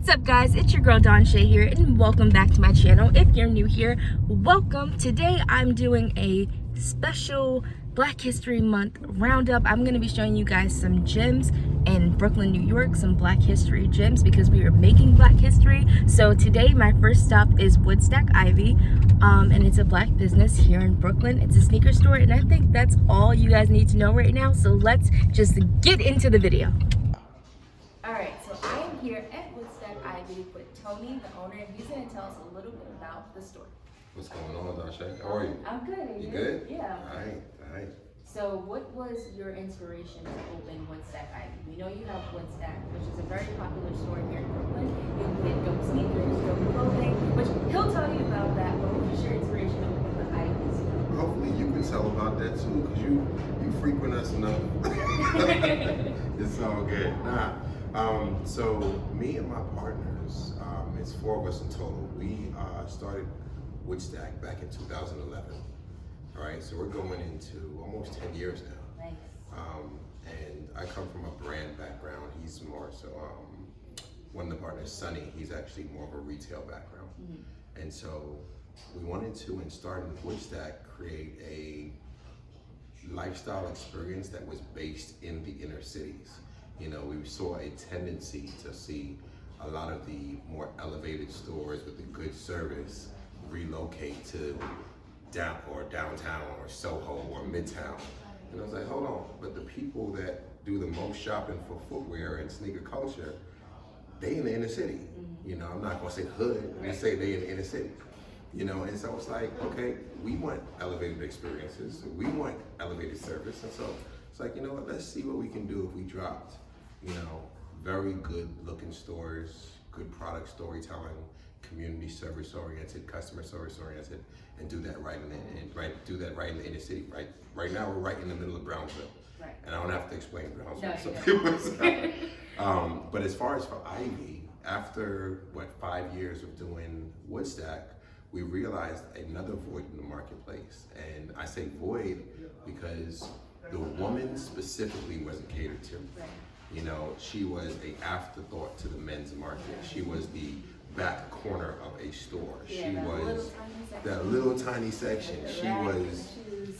What's up, guys? It's your girl Dawn Shay here, and welcome back to my channel. If you're new here, welcome. Today I'm doing a special Black History Month roundup. I'm going to be showing you guys some gems in Brooklyn, New York, some Black History gems because we are making Black History. So today my first stop is Woodstack Ivy, and it's a Black business here in Brooklyn. It's a sneaker store, and I think that's all you guys need to know right now. So let's just get into the video. Alright, so I am here at Woodstack Ivy with Tony, the owner, and he's going to tell us a little bit about the store. What's going on, Dasha? How are you? I'm good. Are you good? Yeah. Alright. So what was your inspiration to open Woodstack Ivy? We know you have Woodstack, which is a very popular store here in Brooklyn. You can get dope sneakers, dope clothing, which he'll tell you about that, but what was your inspiration to open the Ivy store? Hopefully you can tell about that too, because you frequent us enough. It's all good. So me and my partners, it's 4 of us in total. We started Woodstack back in 2011. All right, so we're going into almost 10 years now. Nice. And I come from a brand background. He's more so, one of the partners, Sonny, he's actually more of a retail background. Mm-hmm. And so we wanted to, and starting Woodstack, create a lifestyle experience that was based in the inner cities. You know, we saw a tendency to see a lot of the more elevated stores with the good service relocate to downtown or Soho or Midtown. And I was like, hold on, but the people that do the most shopping for footwear and sneaker culture, they in the inner city. Mm-hmm. You know, I'm not gonna say hood, I'm gonna say they in the inner city. You know, and so it's like, okay, we want elevated experiences, we want elevated service, and so it's like, you know what, let's see what we can do if we dropped, you know, very good looking stores, good product storytelling, community service oriented, customer service oriented, and do that right in the inner city. Right now we're right in the middle of Brownsville. Right. And I don't have to explain Brownsville. No, but as far as for Ivy, after 5 years of doing Woodstack, we realized another void in the marketplace. And I say void because the woman specifically wasn't catered to. Right. You know, she was an afterthought to the men's market. She was the back corner of a store. Yeah, she was that little tiny section. She was,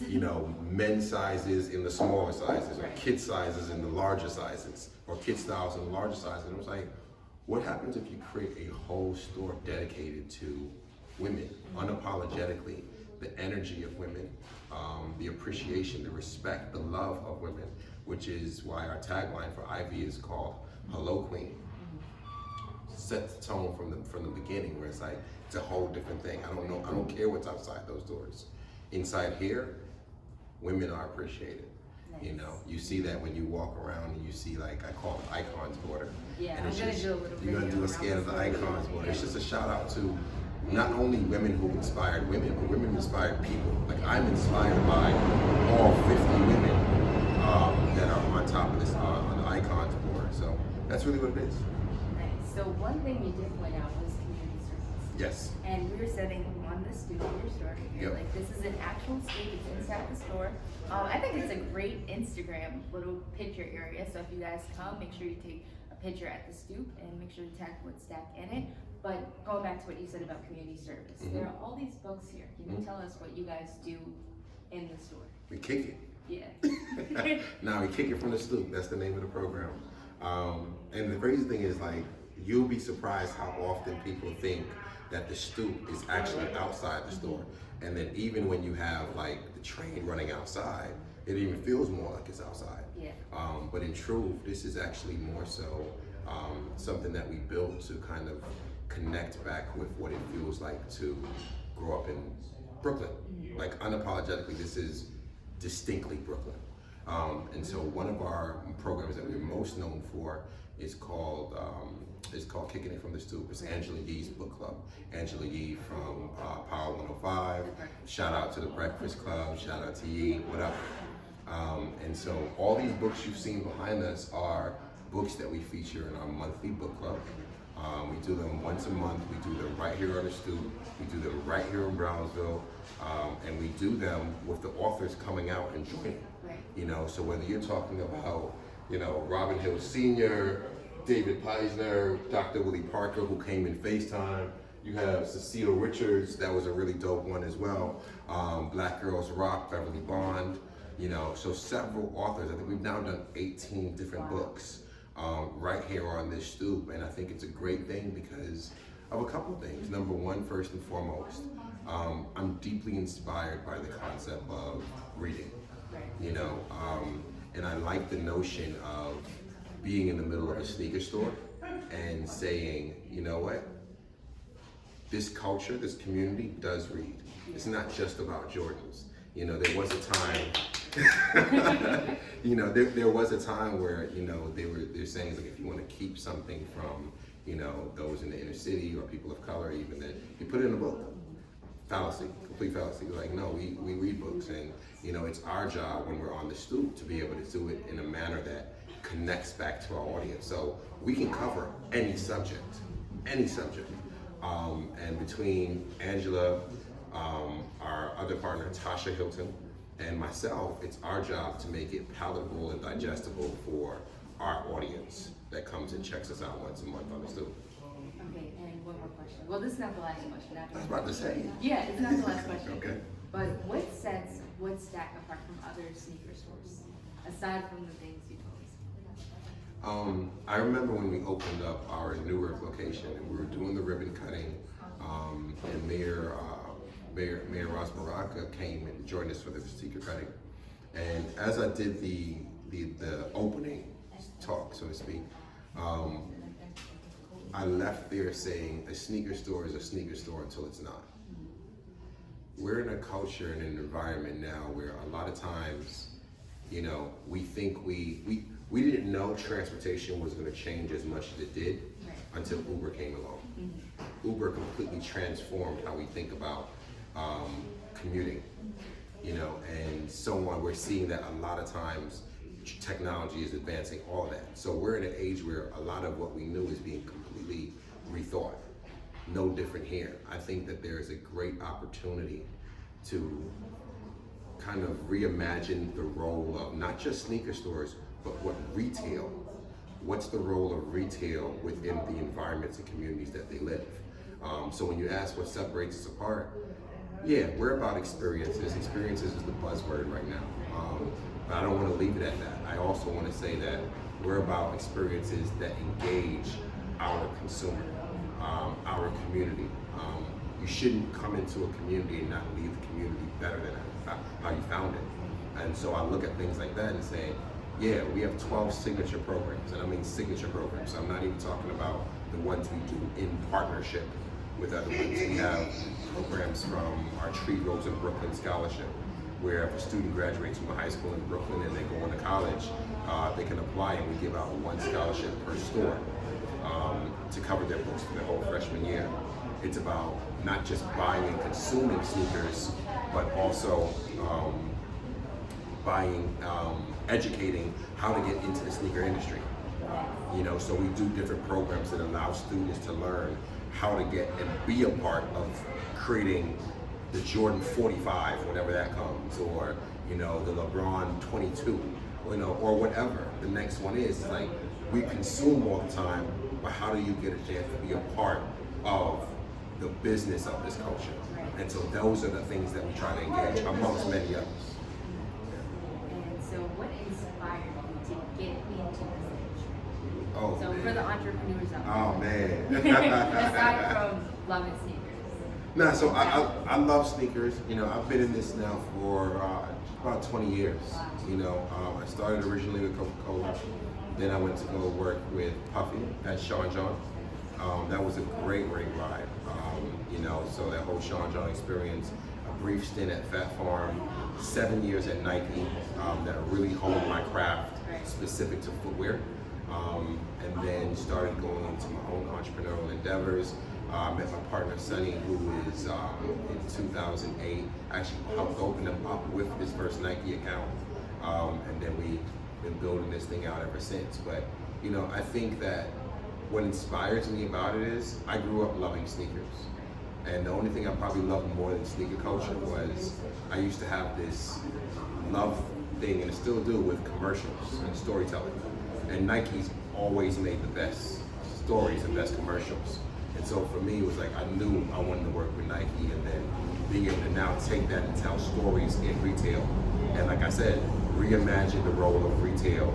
you know, men's sizes in the smaller sizes, or kid sizes in the larger sizes, or kid styles in the larger sizes. And it was like, what happens if you create a whole store dedicated to women, unapologetically, the energy of women, the appreciation, the respect, the love of women, which is why our tagline for Ivy is called Hello Queen. Set the tone from the beginning, where it's like, it's a whole different thing. I don't care what's outside those doors. Inside here, women are appreciated. Nice. You know, you see that when you walk around and you see, like, I call it Icons Border. Yeah, and you're gonna do a scan of the Icons Border. It's just a shout out to not only women who inspired women, but women inspired people. Like, I'm inspired by all 50 women that are on top of this, on the Icons Board. So that's really what it is. Nice. So one thing you did point out was community service. Yes. And we were sitting on the stoop of your store here. Yep. Like, this is an actual stoop, it's inside the store. I think it's a great Instagram little picture area. So if you guys come, make sure you take a picture at the stoop and make sure to tag Woodstack in it. But going back to what you said about community service, there are all these books here. Can you tell us what you guys do in the store? We kick it. Yeah. Now we kick it from the stoop. That's the name of the program. And the crazy thing is, like, you'll be surprised how often people think that the stoop is actually outside the store. And then even when you have, like, the train running outside, it even feels more like it's outside. Yeah. But in truth, this is actually more so something that we built to kind of connect back with what it feels like to grow up in Brooklyn. Like, unapologetically, this is distinctly Brooklyn. And so one of our programs that we're most known for is called Kicking It From the Stoop. It's Angela Yee's book club. Angela Yee from Power 105. Shout out to the Breakfast Club. Shout out to Yee. What up? And so all these books you've seen behind us are books that we feature in our monthly book club. We do them once a month. We do them right here on the stoop. We do them right here in Brownsville. And we do them with the authors coming out and joining. Right. You know, so whether you're talking about, you know, Robin Hill Sr., David Peisner, Dr. Willie Parker, who came in FaceTime. You have Cecile Richards, that was a really dope one as well. Black Girls Rock, Beverly Bond, you know, so several authors. I think we've now done 18 different books right here on this stoop, and I think it's a great thing because of a couple things. Number one, first and foremost, I'm deeply inspired by the concept of reading, you know, and I like the notion of being in the middle of a sneaker store and saying, you know what, this culture, this community does read. It's not just about Jordans. You know, there was a time, you know, there was a time where, you know, they're saying, like, if you want to keep something from, you know, those in the inner city or people of color even, that you put it in a book. Fallacy, complete fallacy. Like, no, we read books, and, you know, it's our job when we're on the stoop to be able to do it in a manner that connects back to our audience. So we can cover any subject, any subject. And between Angela, our other partner, Tasha Hilton, and myself, it's our job to make it palatable and digestible for our audience that comes and checks us out once a month on the stoop. Okay, and one more question. Well, this is not the last question. I was about to say. Yeah, it's not the last question. Okay. But what sets Woodstack apart from other sneaker stores, aside from the things you told us? I remember when we opened up our Newark location and we were doing the ribbon cutting, and Mayor Ross Baraka came and joined us for the sneaker cutting. And as I did the opening talk, so to speak, I left there saying a sneaker store is a sneaker store until it's not. We're in a culture and an environment now where a lot of times, you know, we think we didn't know transportation was going to change as much as it did until Uber came along. Uber completely transformed how we think about commuting, you know, and so on. We're seeing that a lot of times technology is advancing all of that. So we're in an age where a lot of what we knew is being completely rethought. No different here. I think that there is a great opportunity to kind of reimagine the role of not just sneaker stores, but what's the role of retail within the environments and communities that they live. So when you ask what separates us apart, yeah, we're about experiences. Experiences is the buzzword right now. But I don't want to leave it at that. I also want to say that we're about experiences that engage our consumer, our community. You shouldn't come into a community and not leave the community better than how you found it. And so I look at things like that and say, yeah, we have 12 signature programs, and I mean signature programs. I'm not even talking about the ones we do in partnership with other ones. We have programs from our Tree Grows in Brooklyn Scholarship, where if a student graduates from a high school in Brooklyn and they go into college, they can apply, and we give out one scholarship per store to cover their books for their whole freshman year. It's about not just buying and consuming sneakers, but also educating how to get into the sneaker industry. You know, so we do different programs that allow students to learn how to get and be a part of creating the Jordan 45, whenever that comes, or, you know, the LeBron 22, you know, or whatever the next one is. It's like, we consume all the time, but how do you get a chance to be a part of the business of this culture? And so those are the things that we try to engage, amongst many others. And so what inspired you to get into this industry? Oh, so man. For the entrepreneurs out there. Oh, man. Aside from loving sneakers. Nah, so I love sneakers. You know, I've been in this now for about 20 years. Wow. You know, I started originally with Coca-Cola. Then I went to go work with Puffy at Sean John. That was a great ride. You know, so that whole Sean John experience, a brief stint at Fat Farm, 7 years at Nike, that really honed my craft specific to footwear. And then started going into my own entrepreneurial endeavors. Met my partner Sonny, who is in 2008 actually helped open him up with his first Nike account, and then we've been building this thing out ever since. But you know, I think that what inspires me about it is I grew up loving sneakers, and the only thing I probably loved more than sneaker culture was I used to have this love thing, and I still do, with commercials and storytelling. And Nike's always made the best stories, the best commercials. And so for me, it was like I knew I wanted to work with Nike, and then being able to now take that and tell stories in retail. And like I said, reimagine the role of retail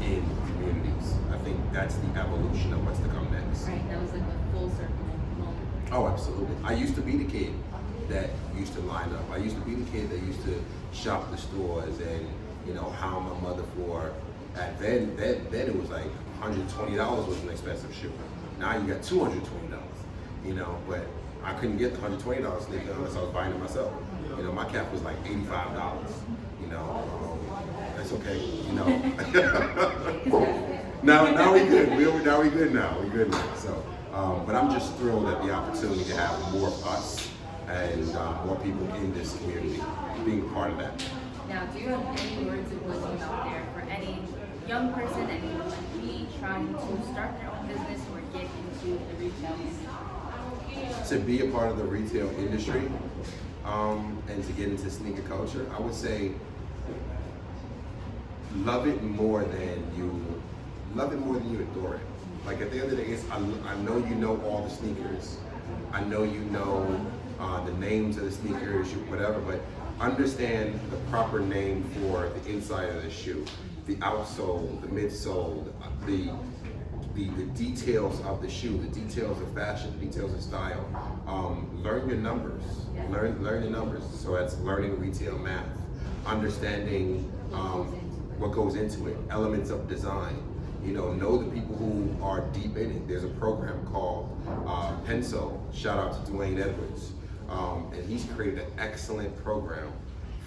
in communities. I think that's the evolution of what's to come next. Right, that was like a full circle moment. Oh, absolutely. I used to be the kid that used to line up. I used to be the kid that used to shop the stores and, you know, hound my mother for. Then it was like $120 was an expensive shoe. Now you got $220, you know, but I couldn't get the $120 sneaker unless I was buying it myself. You know, my cap was like $85, you know. That's okay, you know. now we good. Now we good now. We good now. So, but I'm just thrilled at the opportunity to have more of us and more people in this community being a part of that. Now, do you have any words of wisdom out there for any young person, anyone like me, trying to start their own business or get into the retail industry? To be a part of the retail industry and to get into sneaker culture, I would say love it more than you adore it. Like at the end of the day, I know you know all the sneakers. I know you know the names of the sneakers, whatever, but understand the proper name for the inside of the shoe, the outsole, the midsole, the details of the shoe, the details of fashion, the details of style. Learn your numbers. Learn your numbers. So that's learning retail math, understanding what goes into it, elements of design. You know the people who are deep in it. There's a program called Pencil. Shout out to Dwayne Edwards. And he's created an excellent program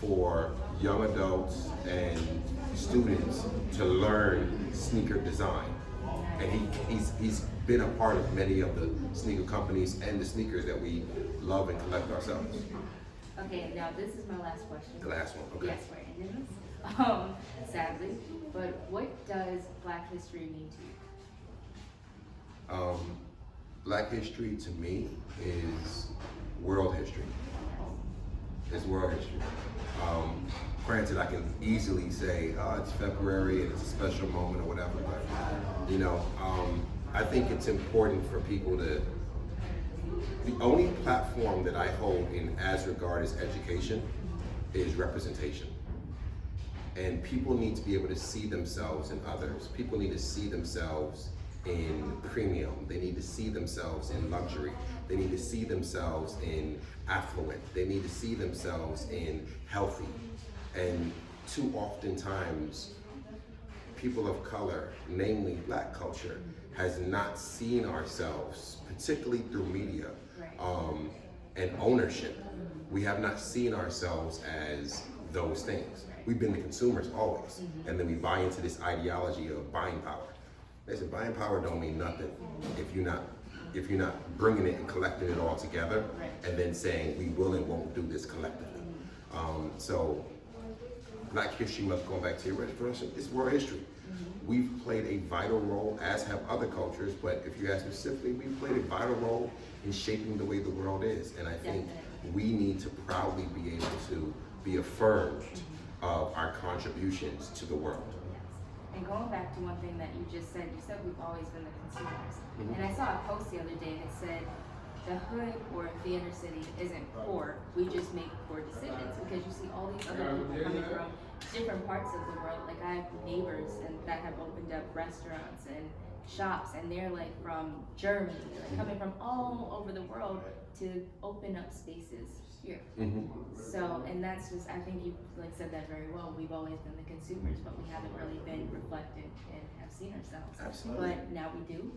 for young adults and students to learn sneaker design. And he's been a part of many of the sneaker companies and the sneakers that we love and collect ourselves. Okay, now this is my last question. The last one, okay. Yes, we're ending this, sadly. But what does Black history mean to you? Black history to me is world history. It's world history. Granted, I can easily say it's February and it's a special moment or whatever, but you know, I think it's important for people to. The only platform that I hold in as regard as education is representation. And people need to be able to see themselves in others. People need to see themselves in premium. They need to see themselves in luxury. They need to see themselves in affluent. They need to see themselves in healthy. And too oftentimes, people of color, namely Black culture, has not seen ourselves, particularly through media and ownership. We have not seen ourselves as those things. We've been the consumers always, and then we buy into this ideology of buying power. Listen, buying power don't mean nothing if you're not bringing it and collecting it all together, and then saying we will and won't do this collectively. So, Black History Month, going back to your question, it's world history. We've played a vital role, as have other cultures, but if you ask me specifically, we've played a vital role in shaping the way the world is, and I think we need to proudly be able to be affirmed of our contributions to the world. And going back to one thing that you said we've always been the consumers. And I saw a post the other day that said, the hood or the inner city isn't poor, we just make poor decisions, because you see all these other people coming from different parts of the world. Like I have neighbors that have opened up restaurants and shops, and they're like from Germany, like coming from all over the world to open up spaces here. So, and that's just, I think you said that very well. We've always been the consumers, but we haven't really been reflected and have seen ourselves. Absolutely. But now we do.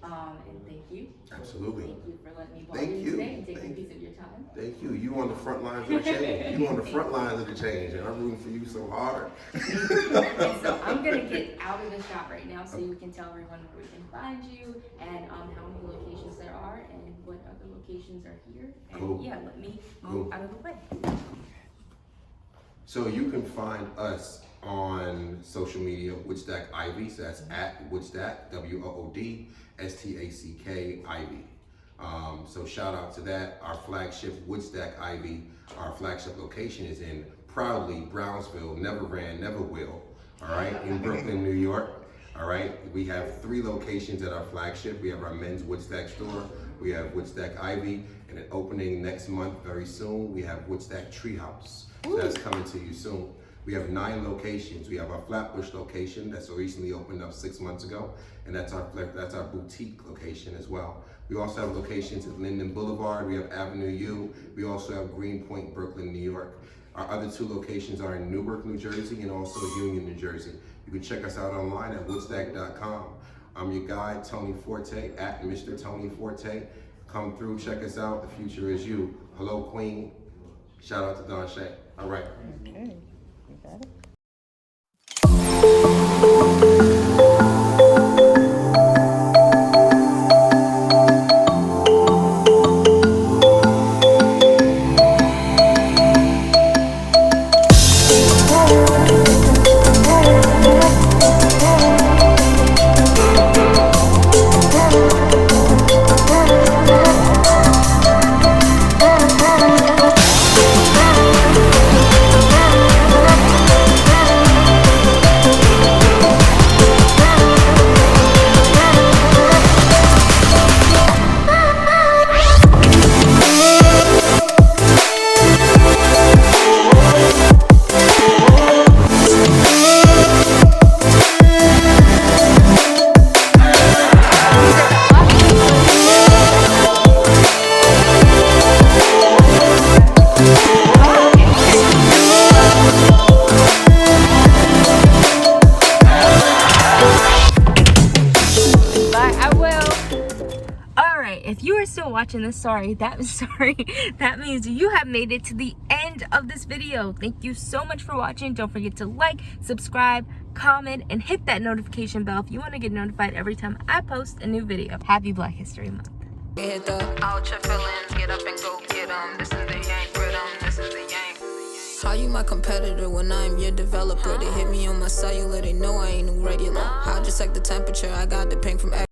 And thank you. Absolutely. Thank you for letting me bother you today and take a piece of your time. Thank you. You on the front lines of the change. You on the front lines of the change, and I'm rooting for you so hard. And so I'm gonna get out of the shop right now so you can tell everyone where we can find you and how many locations there are and what other locations are here. And cool. Yeah, let me move out of the way. So you can find us on social media, Woodstack Ivy. So that's at Woodstack, WOODSTACK Ivy. So shout out to that. Our flagship Woodstack Ivy, our flagship location is in proudly Brownsville, never ran, never will. All right, in Brooklyn, New York. All right, we have 3 locations at our flagship. We have our men's Woodstack store, we have Woodstack Ivy, and an opening next month very soon. We have Woodstack Treehouse. So that's coming to you soon. We have 9 locations. We have our Flatbush location that's recently opened up 6 months ago, and that's our boutique location as well. We also have locations at Linden Boulevard. We have Avenue U. We also have Greenpoint, Brooklyn, New York. Our other 2 locations are in Newark, New Jersey, and also Union, New Jersey. You can check us out online at woodstack.com. I'm your guy, Tony Forte, at Mr. Tony Forte. Come through, check us out. The future is you. Hello, Queen. Shout out to Don Shay. All right. Okay, you got it. If you are still watching this, that means you have made it to the end of this video. Thank you so much for watching. Don't forget to like, subscribe, comment, and hit that notification bell if you want to get notified every time I post a new video. Happy Black History Month. Get out your feelings, get up and go get 'em. This is the yank rhythm, this is the yank. How you my competitor when I'm your developer? They hit me on my cellular, they know I ain't no regular. How just like the temperature, I got the ping from